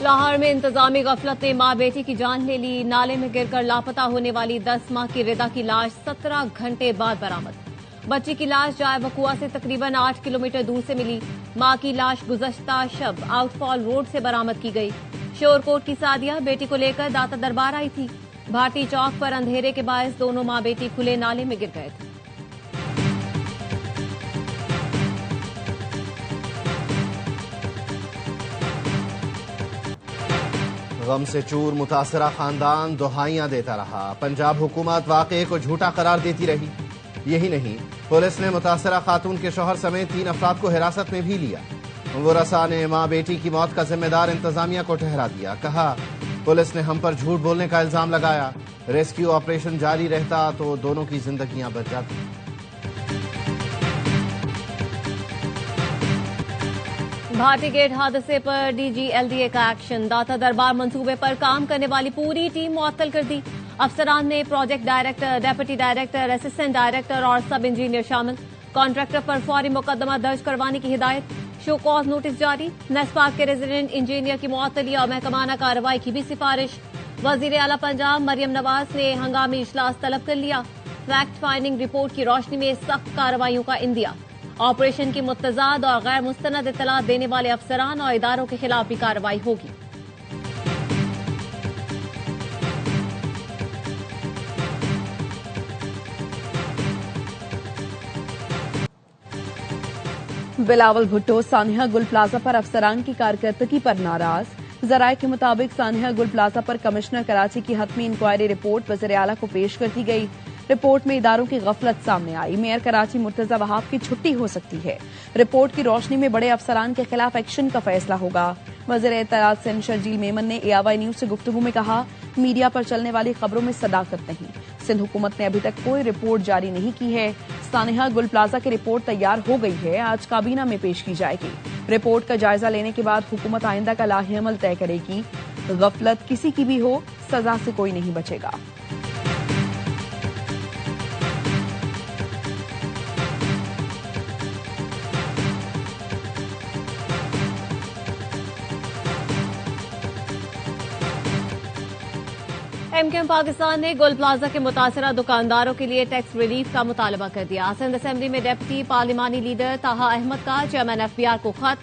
लाहौर में इंतजामी गफलत ने मां बेटी की जान ले ली। नाले में गिरकर लापता होने वाली 10 माह की रिदा की लाश 17 घंटे बाद बरामद। बच्ची की लाश जाए बकुआ से तकरीबन 8 किलोमीटर दूर से मिली। मां की लाश गुज़श्ता शब आउटफॉल रोड से बरामद की गई। शोरकोट की सादिया बेटी को लेकर दाता दरबार आई थी। भारतीय चौक पर अंधेरे के बायस दोनों मां बेटी खुले नाले में गिर गए थे। गम से चूर मुतासरा खानदान दुहाइयां देता रहा। पंजाब हुकूमत वाकये को झूठा करार देती रही। यही नहीं, पुलिस ने मुतासरा खातून के शौहर समेत 3 अफराद को हिरासत में भी लिया। वरसा ने मां बेटी की मौत का जिम्मेदार इंतजामिया को ठहरा दिया। कहा, पुलिस ने हम पर झूठ बोलने का इल्जाम लगाया। रेस्क्यू ऑपरेशन जारी रहता तो दोनों की जिंदगियां बच जाती। भारतीय गेट हादसे पर डीजीएलडीए का एक्शन। दाता दरबार मंसूबे पर काम करने वाली पूरी टीम मुअत्तल कर दी। अफसरान ने project director, deputy director, assistant director और सब इंजीनियर शामिल। कॉन्ट्रैक्टर पर फौरी मुकदमा दर्ज करवाने की हिदायत। शो कॉज नोटिस जारी। नेस्पाक के रेजिडेंट इंजीनियर की मुअत्तली और महकमाना कार्रवाई की भी सिफारिश। वजीर आला पंजाब मरियम नवाज ने हंगामी इजलास तलब कर लिया। फैक्ट फाइंडिंग रिपोर्ट की रोशनी में सख्त कार्रवाइयों का इंदिया। ऑपरेशन की मुतजाद और गैर मुस्तनद इत्तला देने वाले अफसरान और इदारों के खिलाफ भी कार्रवाई होगी। बिलावल भुट्टो सानिया गुल प्लाजा पर अफसरान की कारकर्दगी पर नाराज। जराये के मुताबिक सानिया गुल प्लाजा पर कमिश्नर कराची की हतमी इंक्वायरी रिपोर्ट वज़ीर आला को पेश कर दी गई। रिपोर्ट में इदारों की गफलत सामने आई। मेयर कराची मुर्तजा वहाब की छुट्टी हो सकती है। रिपोर्ट की रोशनी में बड़े अफसरान के खिलाफ एक्शन का फैसला होगा। वज़ीर इत्तलात सिंध शर्जील मेमन ने AIY न्यूज से गुफ्तगू में कहा, मीडिया पर चलने वाली खबरों में सदाकत नहीं। सिंध हुकूमत ने अभी तक कोई रिपोर्ट जारी नहीं की है। सानिया गुल प्लाजा की रिपोर्ट तैयार हो गई है, आज काबीना में पेश की जाएगी। रिपोर्ट का जायजा लेने के बाद हुकूमत आइंदा का लाहेअमल तय करेगी। गफलत किसी की भी हो, सजा से कोई नहीं बचेगा। एमकेएम पाकिस्तान ने गुल प्लाजा के मुतासरा दुकानदारों के लिए टैक्स रिलीफ का मुतालबा कर दिया। सिंध असेंबली में डेप्यूटी पार्लिमानी लीडर ताहा अहमद का चेयरमैन FBR को खत।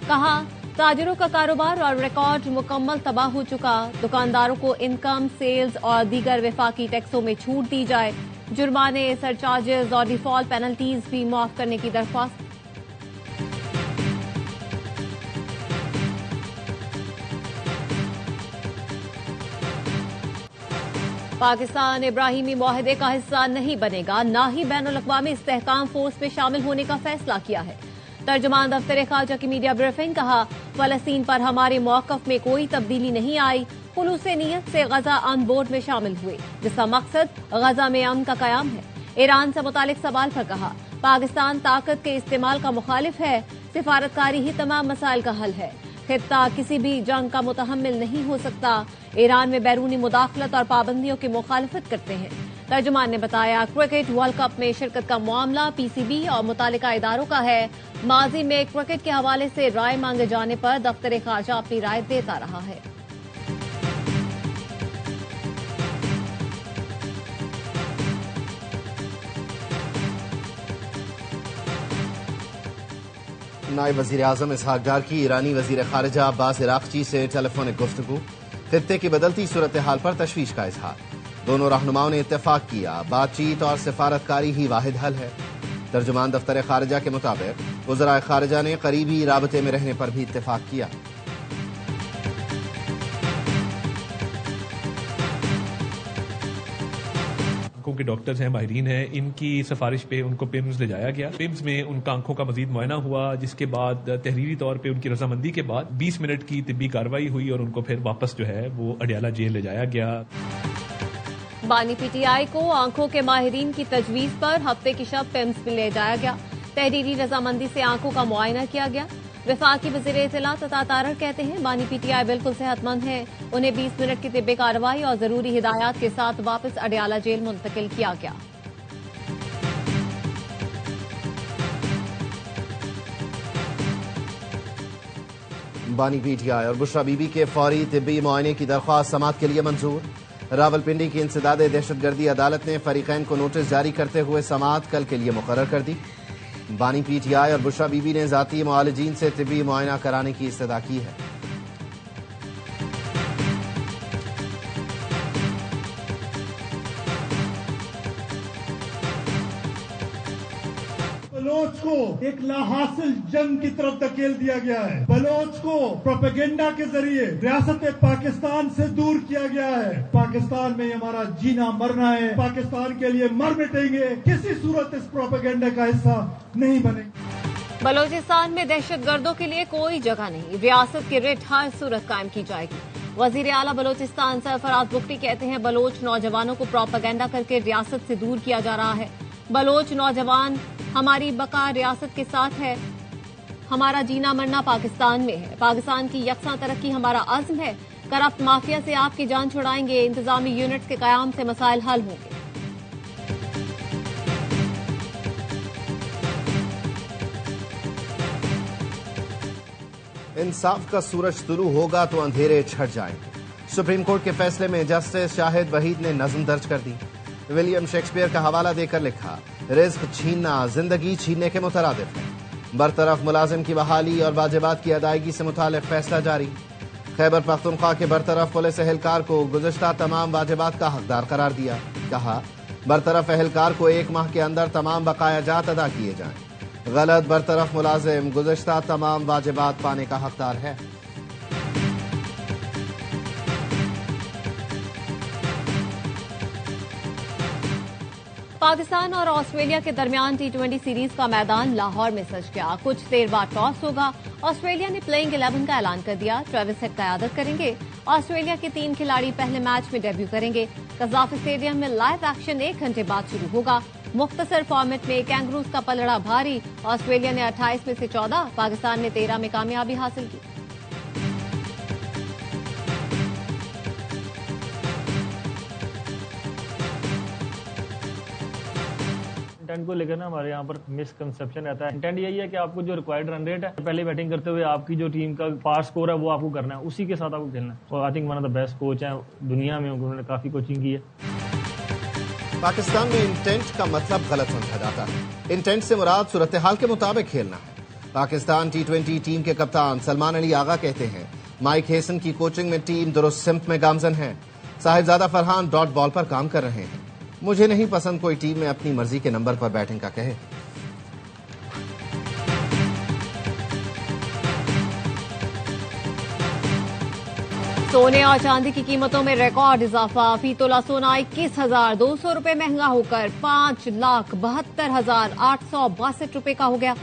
कहा, ताजिरों का कारोबार और रिकॉर्ड मुकम्मल तबाह हो चुका। दुकानदारों को इनकम, सेल्स और दीगर वफाकी टैक्सों में छूट दी जाए। जुर्माने, सरचार्जेस और डिफॉल्ट पेनल्टीज भी माफ करने की दरख्वास्त। पाकिस्तान इब्राहिमी मुआहदे का हिस्सा नहीं बनेगा, न ही बैनुल अक़वामी इस्तेहकाम फोर्स में शामिल होने का फैसला किया है। तर्जुमान दफ्तर खारजा की मीडिया ब्रीफिंग। कहा, फलस्तीन पर हमारे मौक़िफ़ में कोई तब्दीली नहीं आई। खुलूसे नीयत से गजा अमन बोर्ड में शामिल हुए, जिसका मकसद गजा में अमन का कयाम है। ईरान से मुतालिक सवाल पर कहा, पाकिस्तान ताकत के इस्तेमाल का मुखालिफ है। सिफारतकारी ही तमाम मसाइल का हल है। खित्ता किसी भी जंग का मुतहम्मिल नहीं हो सकता। ईरान में बैरूनी मुदाखलत और पाबंदियों की मुखालफत करते हैं। तर्जुमान ने बताया, क्रिकेट वर्ल्ड कप में शिरकत का मामला PCB और मुतालिका इदारों का है। माजी में क्रिकेट के हवाले से राय मांगे जाने पर दफ्तर खारजा अपनी राय देता रहा है। नायब वजीर आजम इसहाक डार की ईरानी वजीर खारजा अब्बास इराक़ची से टेलीफोनिक गुफ्तगू। खित्ते की बदलती सूरत हाल पर तशवीश का इजहार। दोनों रहनुमाओं ने इत्तेफाक किया, बातचीत और सिफारतकारी ही वाहिद हल है। तर्जुमान दफ्तर खारजा के मुताबिक वज़राए खारजा ने करीबी राबते में रहने पर भी इत्तेफाक किया। आंखों के डॉक्टर्स हैं, माहिरीन हैं, इनकी सिफारिश पे उनको पिम्स ले जाया गया। पिम्स में उनका आंखों का मजीद मुआयना हुआ, जिसके बाद तहरीरी तौर पे उनकी रजामंदी के बाद 20 मिनट की तिब्बी कार्रवाई हुई और उनको फिर वापस जो है वो अडियाला जेल ले जाया गया। बानी PTI को आंखों के माहिरीन की तजवीज पर हफ्ते की शब पिम्स में ले जाया गया। तहरीरी रजामंदी से आंखों का मुआयना किया गया। वफाकी वज़ीर इत्तलात अता तारड़ कहते हैं, बानी PTI बिल्कुल सेहतमंद है। उन्हें 20 मिनट की तिब्बी कार्रवाई और जरूरी हिदायत के साथ वापस अडियाला जेल मुंतकिल किया गया। बानी पीटीआई और बुशरा बीबी के फौरी तिब्बी मुआयने की दरख्वास्त समाअत के लिए मंजूर। रावलपिंडी की इंसदाद दहशतगर्दी अदालत ने फरीकैन को नोटिस जारी करते हुए समाअत कल के लिए मुकर्रर कर दी। बानी पीटीआई और बुशरा बीबी ने जाती मुआलिजीन से तिब्बी मुआयना कराने की इस्तदा की है। बलोच को एक लाहासिल जंग की तरफ धकेल दिया गया है। बलोच को प्रोपेगेंडा के जरिए रियासत पाकिस्तान से दूर किया गया है। पाकिस्तान में हमारा जीना मरना है, पाकिस्तान के लिए मर मिटेंगे, किसी सूरत इस प्रोपेगेंडा का हिस्सा नहीं बनेंगे। बलोचिस्तान में दहशतगर्दों के लिए कोई जगह नहीं, रियासत की रिट हर सूरत कायम की जाएगी। वजीर आला बलोचिस्तान सरफराज बुगटी कहते हैं बलोच नौजवानों को प्रोपेगेंडा करके रियासत से दूर किया जा रहा है। बलोच नौजवान हमारी बका रियासत के साथ है, हमारा जीना मरना पाकिस्तान में है, पाकिस्तान की यकसा तरक्की हमारा अज़्म है। करप्ट माफिया से आपकी जान छुड़ाएंगे, इंतजामी यूनिट्स के कयाम से मसाइल हल होंगे। इंसाफ का सूरज तुलू होगा तो अंधेरे छट जाएंगे। सुप्रीम कोर्ट के फैसले में जस्टिस शाहिद वहीद ने नज्म दर्ज कर दी। विलियम शेक्सपियर का हवाला देकर लिखा, रिज्क छीनना जिंदगी छीनने के मुतरादिफ है। बरतरफ मुलाजिम की बहाली और वाजिबात की अदायगी से मुतालिक फैसला जारी। खैबर पख्तूनख्वा के बरतरफ पुलिस एहलकार को गुज़िश्ता तमाम वाजिबात का हकदार करार दिया। कहा, बरतरफ एहलकार को 1 माह के अंदर तमाम बकायाजात अदा किए जाएं। गलत, बरतरफ मुलाजिम गुज़िश्ता तमाम वाजिबात पाने का हकदार है। पाकिस्तान और ऑस्ट्रेलिया के दरमियान T20 सीरीज का मैदान लाहौर में सज गया। कुछ देर बाद टॉस होगा। ऑस्ट्रेलिया ने प्लेइंग 11 का ऐलान कर दिया। ट्रेविस हेड क़यादत करेंगे। ऑस्ट्रेलिया के 3 खिलाड़ी पहले मैच में डेब्यू करेंगे। कज़ाफ स्टेडियम में लाइव एक्शन 1 घंटे बाद शुरू होगा। मुख्तसर फॉर्मेट में कैंगरूज का पलड़ा भारी। ऑस्ट्रेलिया ने 28 में से 14, पाकिस्तान ने 13 में कामयाबी हासिल की। इंटेंट को लेकर ना हमारे यहाँ पर मिसकंसेप्शन रहता है। इंटेंट यही है कि आपको जो रिक्वायर्ड रन रेट है, पहले बैटिंग करते हुए आपकी जो टीम का पास स्कोर है वो आपको करना है, उसी के साथ आपको खेलना है। और I think one of the best coach हैं दुनिया में, उन्होंने काफी कोचिंग की है। पाकिस्तान में इंटेंट का मतलब गलत समझा जाता है। इंटेंट से मुराद सूरत हाल के मुताबिक खेलना है। पाकिस्तान T20 टीम के कप्तान सलमान अली आगा कहते हैं माइक हेसन की कोचिंग में टीम दुरुस्त सिमत में गामजन है। साहिबजादा फरहान डॉट बॉल पर काम कर रहे हैं। मुझे नहीं पसंद कोई टीम में अपनी मर्जी के नंबर पर बैटिंग का कहे। सोने और चांदी की कीमतों में रिकॉर्ड इजाफा। फी तोला सोना 21,200 रुपए महंगा होकर 5,72,862 रुपए का हो गया।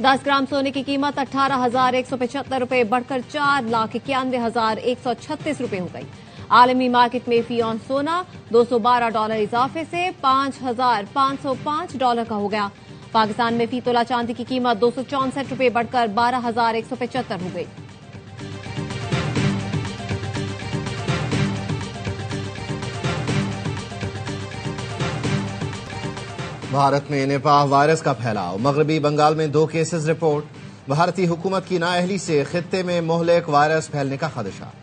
10 ग्राम सोने की कीमत 18,175 रुपए बढ़कर 4,91,136 रुपए हो गई। आलमी मार्केट में फी ऑन सोना $212 इजाफे से $5,505 का हो गया। पाकिस्तान में फी तोला चांदी की कीमत 264 रुपए बढ़कर 12,175 हो गई। भारत में निपाह वायरस का फैलाव। मगरबी बंगाल में 2 केसेस रिपोर्ट। भारतीय हुकूमत की नाअहली से खित्ते में मोहलिक वायरस फैलने का खदशा।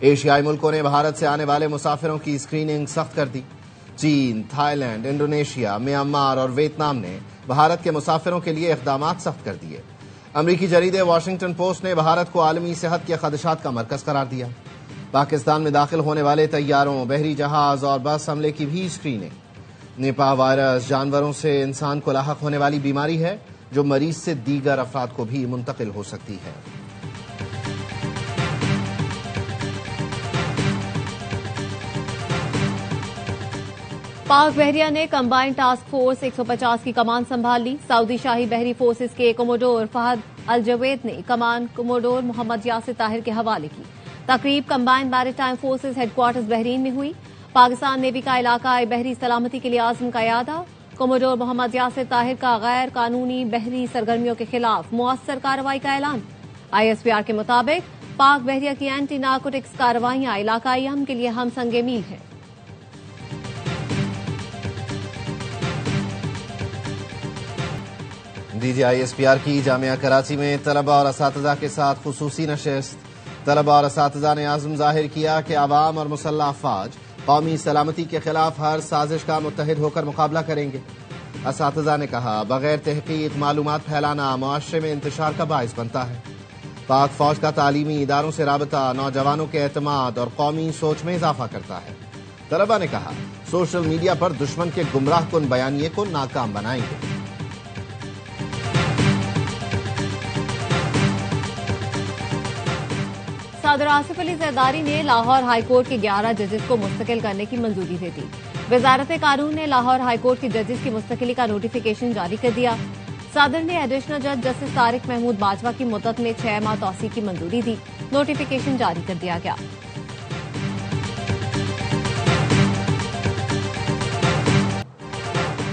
एशियाई मुल्कों ने भारत से आने वाले मुसाफिरों की स्क्रीनिंग सख्त कर दी। चीन, थाईलैंड, इंडोनेशिया, म्यांमार और वियतनाम ने भारत के मुसाफिरों के लिए इक़दामात सख्त कर दिए। अमरीकी जरीदे वॉशिंगटन पोस्ट ने भारत को आलमी सेहत के खदशात का मरकज करार दिया। पाकिस्तान में दाखिल होने वाले तैयारों, बहरी जहाज और बस हमले की भी स्क्रीनिंग। निपाह वायरस जानवरों से इंसान को लाहक होने वाली बीमारी है जो मरीज से दीगर अफराद को भी मुंतकिल हो सकती है। पाक बहरिया ने कंबाइंड टास्क फोर्स 150 की कमान संभाल ली। सऊदी शाही बहरी फोर्सेस के कोमोडोर फहद अल जवेद ने कमान कोमोडोर मोहम्मद यासिर ताहिर के हवाले की। तकरीब combined maritime forces headquarters Bahrain में हुई। पाकिस्तान नेवी का इलाका बहरी सलामती के लिए आज़म का यादा। कोमोडोर मोहम्मद यासिर ताहिर का गैर कानूनी बहरी सरगर्मियों के खिलाफ मुअस्सर कार्रवाई का ऐलान। ISPR के मुताबिक पाक बहरिया की एंटी नारकोटिक्स कार्रवाइयां इलाकाई अमन के लिए हम संगे मील है। DGI ISPR की जामिया कराची में तलबा और असातिज़ा के साथ खुसूसी नशिस्त। तलबा और असातिज़ा ने आज़म जाहिर किया कि अवाम और मुसल्लह अफवाज कौमी सलामती के खिलाफ हर साजिश का मुत्तहिद होकर मुकाबला करेंगे। असातिज़ा ने कहा, बगैर तहकीक मालूमात फैलाना मुआशरे में इंतशार का बाइस बनता है। पाक फौज का तालीमी इदारों से राबता नौजवानों के एतमाद और कौमी सोच में इजाफा करता है। तलबा ने कहा, सोशल मीडिया पर दुश्मन के गुमराह कुन बयानिए को नाकाम बनाएंगे। सदर आसिफ अली जरदारी ने लाहौर हाईकोर्ट के 11 जजेस को मुस्तकिल करने की मंजूरी दे दी। वजारत कानून ने लाहौर हाईकोर्ट के जजेस की मुस्तकिली का नोटिफिकेशन जारी कर दिया। सदर ने एडिशनल जज जस्टिस तारिक महमूद बाजवा की मुद्दत में 6 माह तौसी की मंजूरी दी। नोटिफिकेशन जारी कर दिया गया।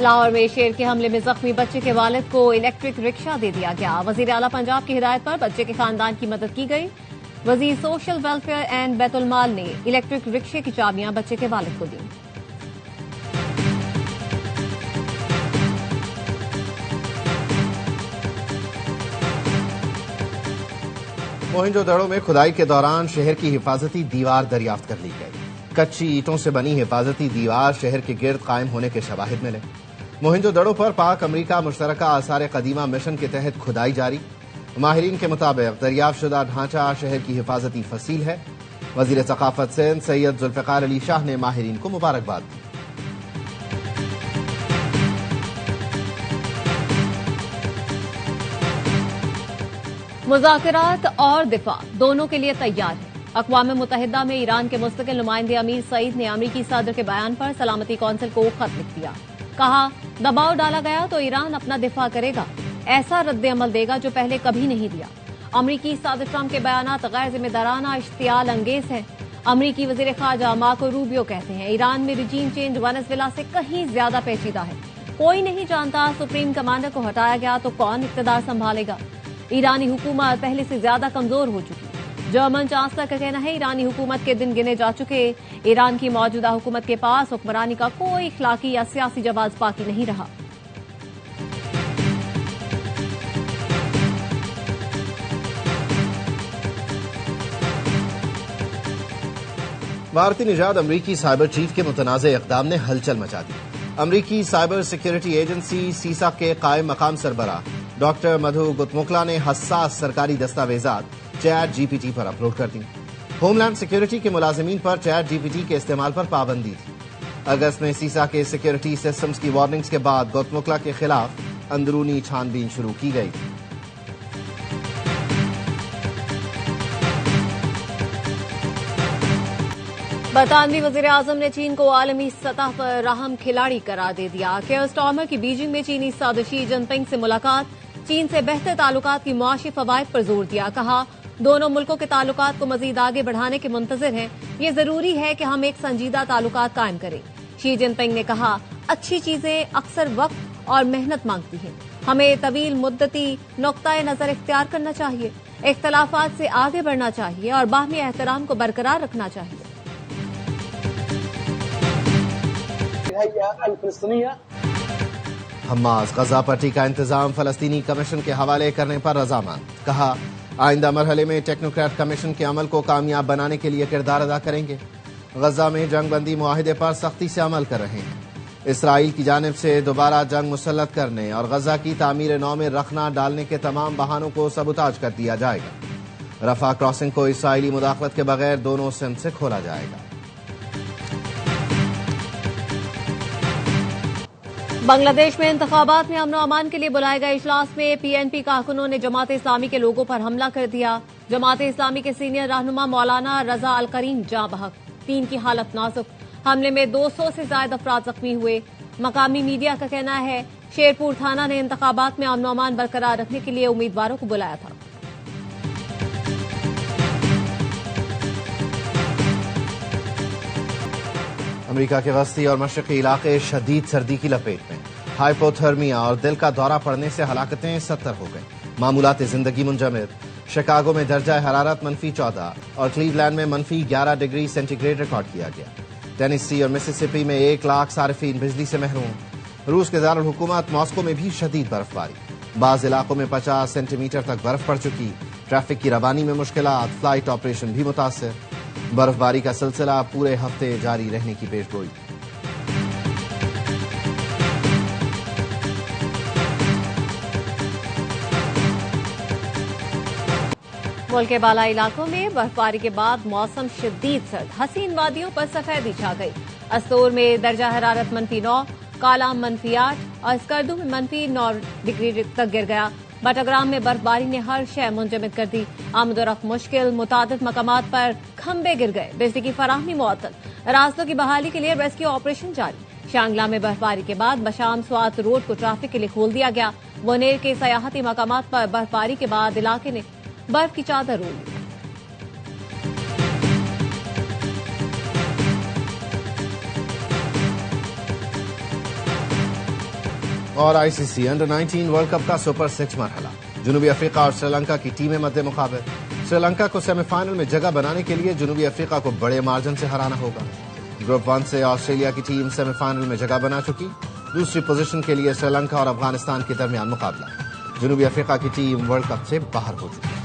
लाहौर में शेर के हमले में जख्मी बच्चे के वालिद को इलेक्ट्रिक रिक्शा दे दिया गया। वजीर आला पंजाब की हिदायत पर बच्चे के खानदान की मदद की गई। वजीर सोशल वेलफेयर एंड बैतुल माल ने इलेक्ट्रिक रिक्शे की चाबियां बच्चे के वालिद को दी। मोहिंजोदड़ो में खुदाई के दौरान शहर की हिफाजती दीवार दरियाफ्त कर ली गई। कच्ची ईंटों से बनी हिफाजती दीवार शहर के गिर्द कायम होने के शवाहिद मिले। मोहिंजोदड़ो पर पाक अमरीका मुश्तरका आसार कदीमा मिशन के तहत खुदाई जारी। माहिरीन के मुताबिक दरियाफ्त शुदा ढांचा शहर की हिफाजती फसील है। वजीर सकाफत सिंध सैयद जुल्फिकार अली शाह ने माहिरीन को मुबारकबाद दी। मुज़ाकरात और दिफा दोनों के लिए तैयार है। अक़वाम मुत्तहिदा में ईरान के मुस्तकिल नुमाइंदे अमीर सईद ने अमरीकी सदर के बयान पर सलामती कौंसिल को खत लिख दिया। कहा, दबाव डाला गया तो ईरान अपना दिफा करेगा, ऐसा रद्द-ए-अमल देगा जो पहले कभी नहीं दिया। अमरीकी सदर ट्रंप के बयानात गैर जिम्मेदाराना इश्तियाल अंगेज है। अमरीकी वजीर खारजा मार्को रूबियो कहते हैं, ईरान में रिजीम चेंज वेनेजुएला से कहीं ज्यादा पेचीदा है। कोई नहीं जानता सुप्रीम कमांडर को हटाया गया तो कौन इख्तिदार संभालेगा। ईरानी हुकूमत पहले से ज्यादा कमजोर हो चुकी। जर्मन चांसलर का कहना है, ईरानी हुकूमत के दिन गिने जा चुके। ईरान की मौजूदा हुकूमत के पास हुक्मरानी का कोई इखलाकी या सियासी जवाब बाकी नहीं रहा। भारतीय निजात अमरीकी साइबर चीफ के मुतनाज़े इक़दाम ने हलचल मचा दी। अमरीकी साइबर सिक्योरिटी एजेंसी सीसा के कायम मकाम सरबराह डॉक्टर मधु गुतमुखला ने हसास सरकारी दस्तावेजात चैट जीपीटी पर अपलोड कर दी। होमलैंड सिक्योरिटी के मुलाजिमीन पर चैट जीपीटी के इस्तेमाल पर पाबंदी थी। अगस्त में सीसा के सिक्योरिटी सिस्टम्स की वार्निंग्स के बाद गुतमुखला के खिलाफ अंदरूनी छानबीन शुरू की गई थी। बरतानवी वजीर आजम ने चीन को आलमी सतह पर राहम खिलाड़ी करार दे दिया। केयर स्टार्मर की बीजिंग में चीनी सदर शी जिनपिंग से मुलाकात, चीन से बेहतर ताल्लुकात की मुआशी फवायद पर जोर दिया। कहा, दोनों मुल्कों के ताल्लुकात को मजीद आगे बढ़ाने के मुंतजिर हैं। ये जरूरी है कि हम एक संजीदा ताल्लुकात कायम करें। शी जिनपिंग ने कहा, अच्छी चीजें अक्सर वक्त और मेहनत मांगती हैं। हमें तवील मुद्दती नुक्ता नजर इख्तियार करना चाहिए, इख्तलाफात से आगे बढ़ना चाहिए और बाहमी एहतराम को बरकरार रखना चाहिए। हमास गजा पट्टी का इंतजाम फलस्तीनी कमीशन के हवाले करने पर रजामंद। कहा, आइंदा मरहले में टेक्नोक्रेट कमीशन के अमल को कामयाब बनाने के लिए किरदार अदा करेंगे। गजा में जंग बंदी मुआहिदे पर सख्ती से अमल कर रहे हैं। इसराइल की जानिब से दोबारा जंग मुसल्लत करने और गजा की तामीर नौ में रखना डालने के तमाम बहानों को सबूताज कर दिया जाएगा। रफा क्रॉसिंग को इसराइली मुदाखलत के बगैर दोनों सिंध से खोला जाएगा। बांग्लादेश में इंतखाबात में अमन और अमान के लिए बुलाए गए इजलास में पीएनपी कारकुनों ने जमात इस्लामी के लोगों पर हमला कर दिया। जमात इस्लामी के सीनियर रहनुमा मौलाना रजा अल करीम जाँ बहक, 3 की हालत नाजुक। हमले में 200 से ज्यादा अफराद जख्मी हुए। मकामी मीडिया का कहना है, शेरपुर थाना ने इंतखाबात में अमन और अमान बरकरार रखने के लिए उम्मीदवारों को बुलाया था। अमेरिका के वस्ती और मशरकी इलाके शदीद सर्दी की लपेट में। हाइपोथर्मिया और दिल का दौरा पड़ने से हलाकतें 70 हो गई। मामूलात जिंदगी मुंजमद। शिकागो में दर्जा हरारत -14 और क्लीवलैंड में -11 डिग्री सेंटीग्रेड रिकॉर्ड किया गया। टेनेसी और मिसिसिपी में 1 लाख सार्फिन बिजली से महरूम। रूस के दारुल हुकूमत मॉस्को में भी शदीद बर्फबारी। बाज इलाकों में 50 सेंटीमीटर तक बर्फ पड़ चुकी। ट्रैफिक की रवानी में मुश्किलात, फ्लाइट ऑपरेशन भी मुतासिर। बर्फबारी का सिलसिला पूरे हफ्ते जारी रहने की पेशगोई। मुल्क के बालाई इलाकों में बर्फबारी के बाद मौसम शदीद सर्द, हसीन वादियों पर सफेदी छा गई। अस्तूर में दर्जा हरारत -9, कालाम -8 और स्कर्दू में -9 डिग्री तक गिर गया। बटाग्राम में बर्फबारी ने हर शय मुंजमद कर दी। आमदोरफ्त मुश्किल, मुतादिद मकामात पर खंबे गिर गए। बिजली की फराहमी मुअत्तल, रास्तों की बहाली के लिए रेस्क्यू ऑपरेशन जारी। शांगला में बर्फबारी के बाद बशाम स्वात रोड को ट्रैफिक के लिए खोल दिया गया। वनेर के सयाहती मकामात पर बर्फबारी के बाद इलाके ने बर्फ की चादर ओढ़ ली। और आईसीसी अंडर-19 वर्ल्ड कप का सुपर 6 मरहला, जनूबी अफ्रीका और श्रीलंका की टीमें मद्दे मुकाबले। श्रीलंका को सेमीफाइनल में जगह बनाने के लिए जनूबी अफ्रीका को बड़े मार्जिन से हराना होगा। ग्रुप 1 से ऑस्ट्रेलिया की टीम सेमीफाइनल में जगह बना चुकी। दूसरी पोजीशन के लिए श्रीलंका और अफगानिस्तान के दरमियान मुकाबला। जनूबी अफ्रीका की टीम वर्ल्ड कप से बाहर हो चुकी।